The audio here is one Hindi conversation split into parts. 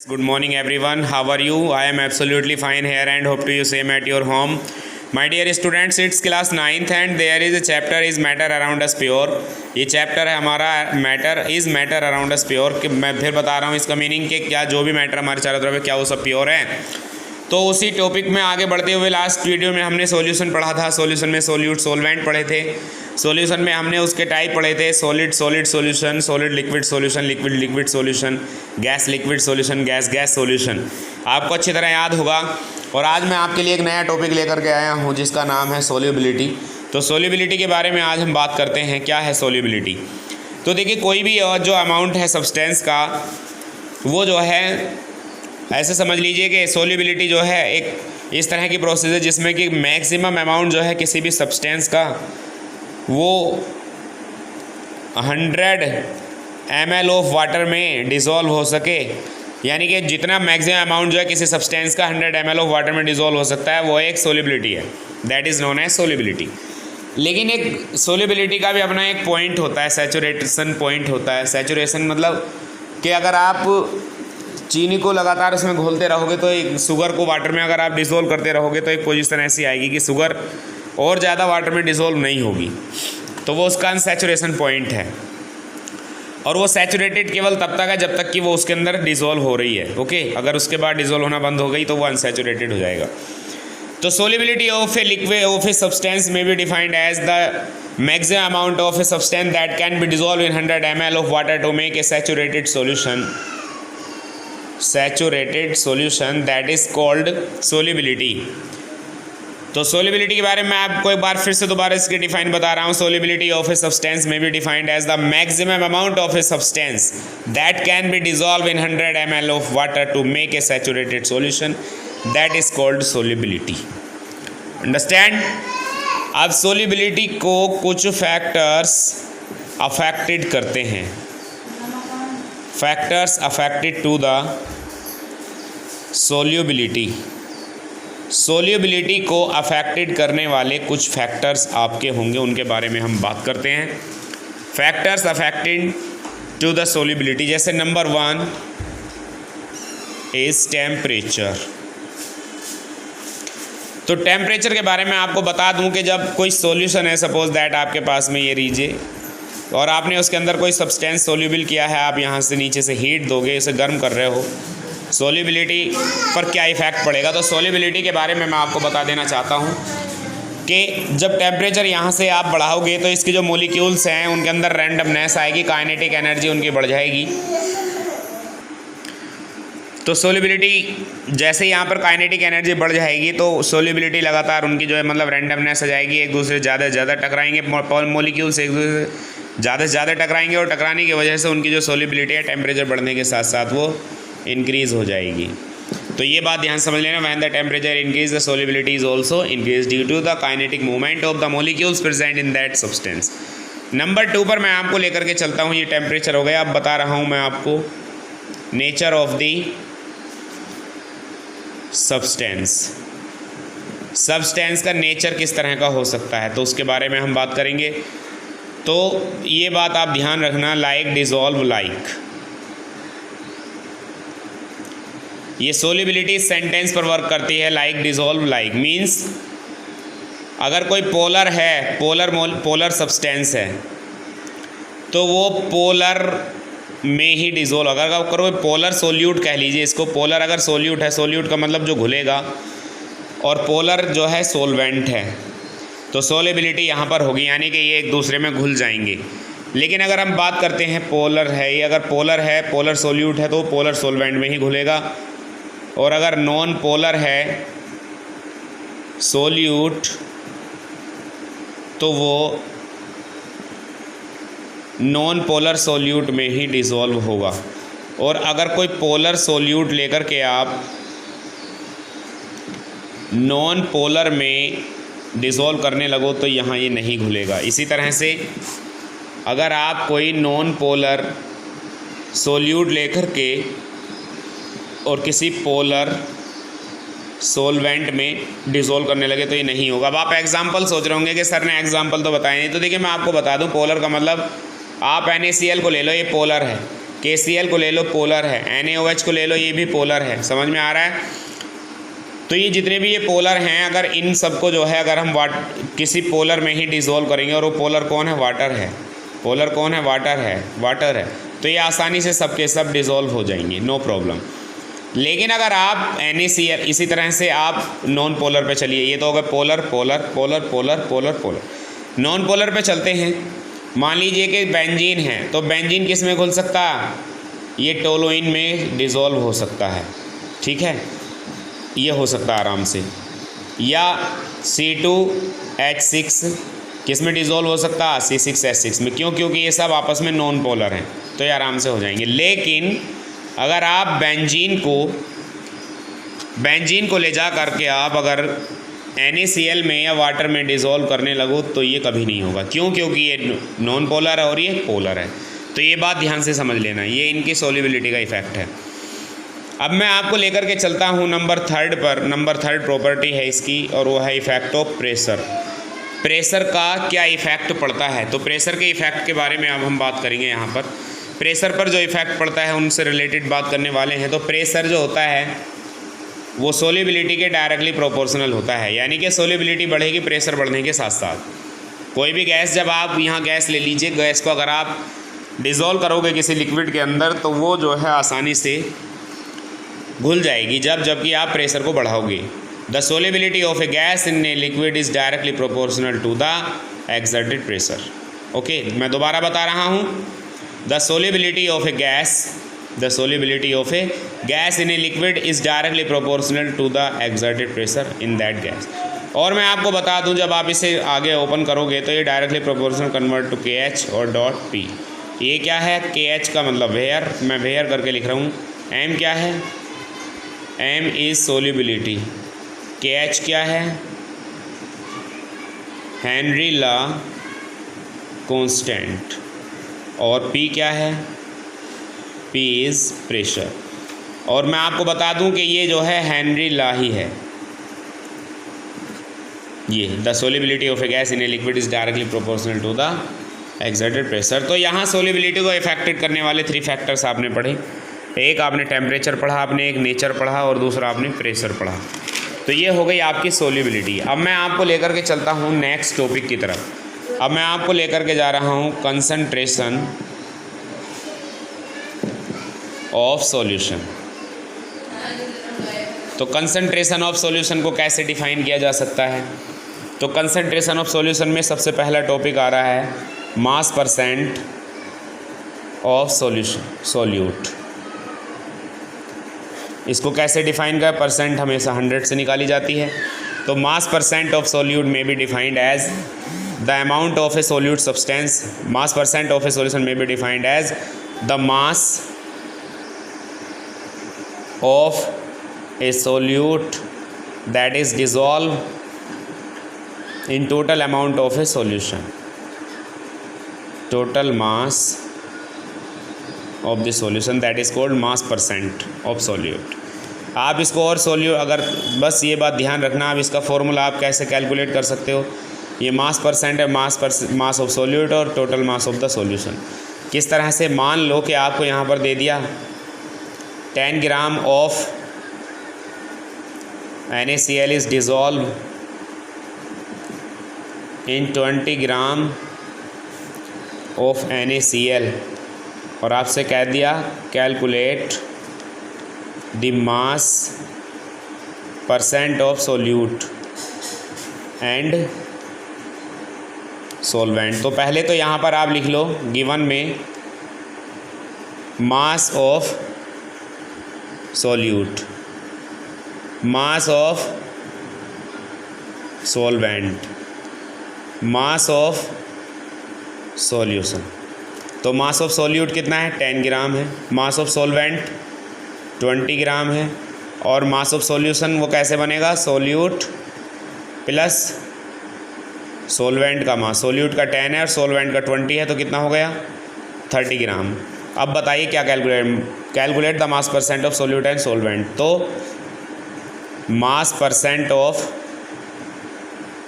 Good morning everyone. How are you? I am absolutely fine here and hope to you same at your home. My dear students, it's class 9th and there is a chapter is matter around us pure. ये चैप्टर है हमारा मैटर अराउंड अस प्योर कि मैं फिर बता रहा हूँ इसका मीनिंग कि क्या जो भी मैटर हमारे चारों तरफ है क्या वो सब प्योर है। तो उसी टॉपिक में आगे बढ़ते हुए लास्ट वीडियो में हमने सॉल्यूशन पढ़ा था। सॉल्यूशन में सोल्यूट सोलवेंट पढ़े थे। सॉल्यूशन में हमने उसके टाइप पढ़े थे, solid solid solution, solid liquid solution, liquid liquid solution, gas liquid solution, gas gas solution. आपको अच्छी तरह याद होगा। और आज मैं आपके लिए एक नया टॉपिक लेकर के आया हूँ जिसका नाम है सोल्यूबिलिटी। तो सोल्यूबिलिटी के बारे में आज हम बात करते हैं। क्या है सोल्यूबिलिटी? तो देखिए, कोई भी जो अमाउंट है सब्सटेंस का वो जो है ऐसे समझ लीजिए कि सोल्यूबिलिटी जो है एक इस तरह की प्रोसेस है जिसमें कि मैक्सिमम अमाउंट जो है किसी भी सब्सटेंस का वो 100 ml ऑफ वाटर में डिज़ोल्व हो सके। यानी कि जितना मैक्सिमम अमाउंट जो है किसी सब्सटेंस का 100 ml ऑफ वाटर में डिज़ोल्व हो सकता है वो एक सोल्यूबिलिटी है। That is known as solubility. लेकिन एक सोल्यूबिलिटी का भी अपना एक पॉइंट होता है, सैचुरेशन पॉइंट होता है। सैचुरेशन मतलब कि अगर आप चीनी को लगातार उसमें घोलते रहोगे तो एक शुगर को वाटर में अगर आप डिज़ोल्व करते रहोगे तो एक पोजीशन ऐसी आएगी कि शुगर और ज़्यादा वाटर में डिज़ोल्व नहीं होगी, तो वो उसका अनसैचुरेशन पॉइंट है। और वो सैचुरेटेड केवल तब तक है जब तक कि वो उसके अंदर डिज़ोल्व हो रही है। ओके, अगर उसके बाद डिज़ोल्व होना बंद हो गई तो वो अनसैचुरेटेड हो जाएगा। तो solubility of a liquid of a substance may be defined as the maximum amount of a substance that can be dissolve in 100 ml of water to make a saturated solution that is called solubility. तो सोल्यूबिलिटी के बारे में आपको एक बार फिर से दोबारा इसकी डिफाइन बता रहा हूँ। Solubility of a substance may be defined as the maximum amount of a substance that can be dissolve in 100 ml of water to make a saturated solution that is called solubility. Understand? अब सोल्यूबिलिटी को कुछ फैक्टर्स अफेक्टेड करते हैं। Factors affected to the solubility. Solubility को अफेक्टेड करने वाले कुछ फैक्टर्स आपके होंगे, उनके बारे में हम बात करते हैं। Factors affected to the solubility, जैसे नंबर 1 इज टेम्परेचर। तो टेम्परेचर के बारे में आपको बता दूं कि जब कोई सॉल्यूशन है, सपोज दैट आपके पास में ये लीजिए, और आपने उसके अंदर कोई सब्सटेंस सोल्यूबल किया है, आप यहाँ से नीचे से हीट दोगे, उसे गर्म कर रहे हो, सोल्यूबिलिटी पर क्या इफ़ेक्ट पड़ेगा। तो सोल्यूबिलिटी के बारे में मैं आपको बता देना चाहता हूँ कि जब टेम्परेचर यहाँ से आप बढ़ाओगे तो इसकी जो मॉलिक्यूल्स हैं उनके अंदर रैंडमनेस आएगी, काइनेटिक एनर्जी उनकी बढ़ जाएगी। तो सोल्यूबिलिटी जैसे यहाँ पर काइनेटिक एनर्जी बढ़ जाएगी तो सोल्यूबिलिटी लगातार उनकी जो है मतलब रैंडमनेस आ जाएगी, एक दूसरे से ज़्यादा टकराएंगे, मॉलिक्यूल्स एक दूसरे से ज़्यादा टकराएंगे और टकराने की वजह से उनकी जो सोल्यूबिलिटी है टेम्परेचर बढ़ने के साथ साथ वो इंक्रीज़ हो जाएगी। तो ये बात ध्यान समझ लेना, when the temperature increase the solubility is also increase due to the kinetic movement of the molecules present in that substance. Number 2 पर मैं आपको लेकर के चलता हूँ। ये टेम्परेचर हो गया। अब बता रहा हूँ मैं आपको नेचर ऑफ द सब्सटेंस का नेचर किस तरह का हो सकता है, तो उसके बारे में हम बात करेंगे। तो ये बात आप ध्यान रखना, लाइक डिज़ोल्व लाइक। ये सोल्यूबिलिटी सेंटेंस पर वर्क करती है। लाइक डिज़ोल्व लाइक मीन्स अगर कोई पोलर है, पोलर सब्सटेंस है तो वो पोलर में ही डिज़ोल्व, अगर कोई पोलर सोल्यूट कह लीजिए इसको, पोलर अगर सोल्यूट है, सोल्यूट का मतलब जो घुलेगा, और पोलर जो है सोलवेंट है, तो सोल्यूबिलिटी यहाँ पर होगी, यानी कि ये एक दूसरे में घुल जाएंगे। लेकिन अगर हम बात करते हैं पोलर है, ये अगर पोलर है, पोलर सोल्यूट है तो पोलर सोलवेंट में ही घुलेगा, और अगर नॉन पोलर है सोल्यूट तो वो नॉन पोलर सोल्यूट में ही डिज़ोल्व होगा। और अगर कोई पोलर सोल्यूट लेकर के आप नॉन पोलर में डिज़ोल्व करने लगो तो यहाँ ये नहीं घुलेगा। इसी तरह से अगर आप कोई नॉन पोलर सोल्यूट लेकर के और किसी पोलर सोलवेंट में डिज़ोल्व करने लगे तो ये नहीं होगा। अब आप एग्जाम्पल सोच रहे होंगे कि सर ने एग्जाम्पल तो बताए नहीं। तो देखिए, मैं आपको बता दूं, पोलर का मतलब आप NaCl को ले लो, ये पोलर है, KCl को ले लो, पोलर है। NaOH को ले लो, ये भी पोलर है। समझ में आ रहा है? तो ये जितने भी ये पोलर हैं, अगर इन सबको जो है अगर हम किसी पोलर में ही डिज़ोल्व करेंगे, और वो पोलर कौन है? वाटर है। पोलर कौन है? वाटर है। तो ये आसानी से सबके सब डिज़ोल्व हो जाएंगे, नो प्रॉब्लम। लेकिन अगर आप NaCl, इसी तरह से आप नॉन पोलर पे चलिए। ये तो हो गया polar polar polar polar polar polar. Non polar पे चलते हैं। मान लीजिए कि बेंजीन है, तो बेंजीन किस में घुल सकता है? ये टोलुइन में डिज़ोल्व हो सकता है। ठीक है, ये हो सकता है आराम से। या C2H6 किस में डिज़ोल्व हो सकता है? C6H6 में। क्यों? क्योंकि ये सब आपस में नॉन पोलर हैं, तो ये आराम से हो जाएंगे। लेकिन अगर आप बेंजीन को ले जा करके आप अगर NaCl में या वाटर में डिज़ोल्व करने लगो, तो ये कभी नहीं होगा। क्यों? क्योंकि ये नॉन पोलर है और ये पोलर है। तो ये बात ध्यान से समझ लेना, ये इनकी सोल्युबिलिटी का इफ़ेक्ट है। अब मैं आपको लेकर के चलता हूँ नंबर 3 पर। नंबर 3 प्रॉपर्टी है इसकी, और वो है इफ़ेक्ट ऑफ प्रेशर। प्रेशर का क्या इफ़ेक्ट पड़ता है? तो प्रेशर के इफ़ेक्ट के बारे में अब हम बात करेंगे। यहाँ पर प्रेशर पर जो इफ़ेक्ट पड़ता है उनसे रिलेटेड बात करने वाले हैं। तो प्रेशर जो होता है वो सोल्युबिलिटी के डायरेक्टली प्रोपोर्शनल होता है, यानी कि सोल्युबिलिटी बढ़ेगी प्रेशर बढ़ने के साथ साथ। कोई भी गैस, जब आप यहाँ गैस ले लीजिए, गैस को अगर आप डिज़ोल्व करोगे किसी लिक्विड के अंदर, तो वो जो है आसानी से घुल जाएगी जबकि आप प्रेशर को बढ़ाओगे। The solubility of a gas in a liquid is directly proportional to the exerted pressure. Okay, मैं दोबारा बता रहा हूँ। The solubility of a gas in a liquid is directly proportional to the exerted pressure in that gas. और मैं आपको बता दूं, जब आप इसे आगे ओपन करोगे तो ये directly proportional convert to KH और .P। ये क्या है? KH का मतलब वेयर, मैं वेयर करके लिख रहा हूँ। M क्या है? M is solubility. KH क्या है? Henry law constant. और P क्या है? P is pressure. और मैं आपको बता दूं कि ये जो है हेनरी लॉ ही है। ये the solubility of a gas in a liquid is directly proportional to the exerted pressure. तो यहाँ सोल्युबिलिटी को इफेक्टेड करने वाले 3 फैक्टर्स आपने पढ़े। एक आपने टेम्परेचर पढ़ा, आपने एक नेचर पढ़ा, और दूसरा आपने प्रेशर पढ़ा। तो ये हो गई आपकी सोल्युबिलिटी। अब मैं आपको लेकर के चलता हूँ नेक्स्ट टॉपिक की तरफ। अब मैं आपको लेकर के जा रहा हूँ कंसंट्रेशन ऑफ सॉल्यूशन। तो कंसंट्रेशन ऑफ सॉल्यूशन को कैसे डिफाइन किया जा सकता है? तो कंसंट्रेशन ऑफ सॉल्यूशन में सबसे पहला टॉपिक आ रहा है मास परसेंट ऑफ सॉल्यूट। इसको कैसे डिफाइन कर? परसेंट हमेशा 100 से निकाली जाती है। तो mass percent of solute may be defined as the amount of a solute substance. Mass percent of a solution may be defined as the mass of a solute that is dissolved in total amount of a solution. Total mass of the solution that is called mass percent of solute. आप इसको और सोल्यूट, अगर बस ये बात ध्यान रखना, आप इसका फॉर्मूला आप कैसे कैलकुलेट कर सकते हो? ये मास परसेंट है, मास ऑफ सोल्यूट और total mass of the solution. किस तरह से? मान लो कि आपको यहाँ पर दे दिया 10 gram of NaCl is dissolved in 20 gram of NaCl, और आपसे कह दिया calculate the mass percent of solute and solvent. तो पहले तो यहाँ पर आप लिख लो गिवन में मास of solute, mass of solvent, mass of solution. तो मास ऑफ सोल्यूट कितना है? 10 ग्राम है। मास ऑफ सॉल्वेंट 20 ग्राम है। और मास ऑफ सॉल्यूशन वो कैसे बनेगा? सोल्यूट प्लस सॉल्वेंट का मास। सोल्यूट का 10 है और सॉल्वेंट का 20 है, तो कितना हो गया? 30 ग्राम। अब बताइए क्या calculate the mass percent of solute and solvent. तो mass percent of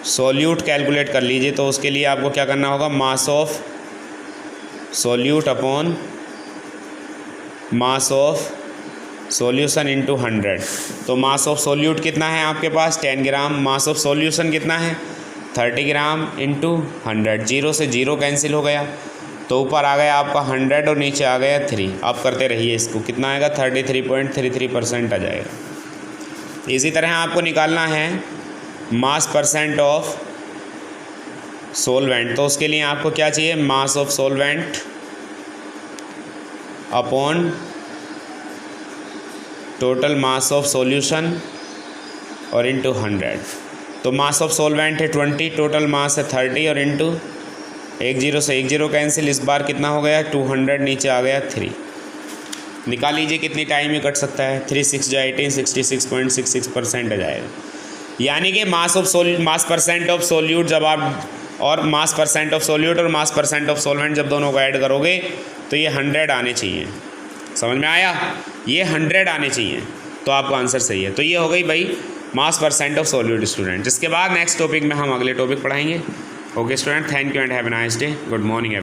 solute calculate कर लीजिए। तो उसके लिए आपको क्या करना होगा? Mass of solute upon mass of solution into 100। तो मास ऑफ सोल्यूट कितना है आपके पास 10 ग्राम, मास ऑफ सॉल्यूशन कितना है 30 ग्राम इंटू 100। 0 से 0 कैंसिल हो गया, तो ऊपर आ गया आपका 100 और नीचे आ गया 3। आप करते रहिए इसको, कितना आएगा 33.33% आ जाएगा। इसी तरह आपको निकालना है मास परसेंट ऑफ सोलवेंट। तो उसके लिए आपको क्या चाहिए, mass of solvent upon total mass of solution और इंटू 100। तो मास ऑफ सोलवेंट है 20, टोटल मास है 30 और इंटू 10 से 10 कैंसिल, इस बार कितना हो गया 200, नीचे आ गया 3। निकाल लीजिए कितनी टाइम में कट सकता है, 3 6 जा 18, 66.66% आ जाएगा। यानी कि मास परसेंट ऑफ सोल्यूट जब आप और मास परसेंट ऑफ सोल्यूट और मास परसेंट ऑफ सोलवेंट जब दोनों को ऐड करोगे तो ये 100 आने चाहिए। समझ में आया, ये 100 आने चाहिए, तो आपका आंसर सही है। तो ये हो गई भाई मास परसेंट ऑफ सोल्यूट स्टूडेंट। इसके बाद नेक्स्ट टॉपिक में हम अगले टॉपिक पढ़ाएंगे। Okay student, thank you and have a nice day, good morning.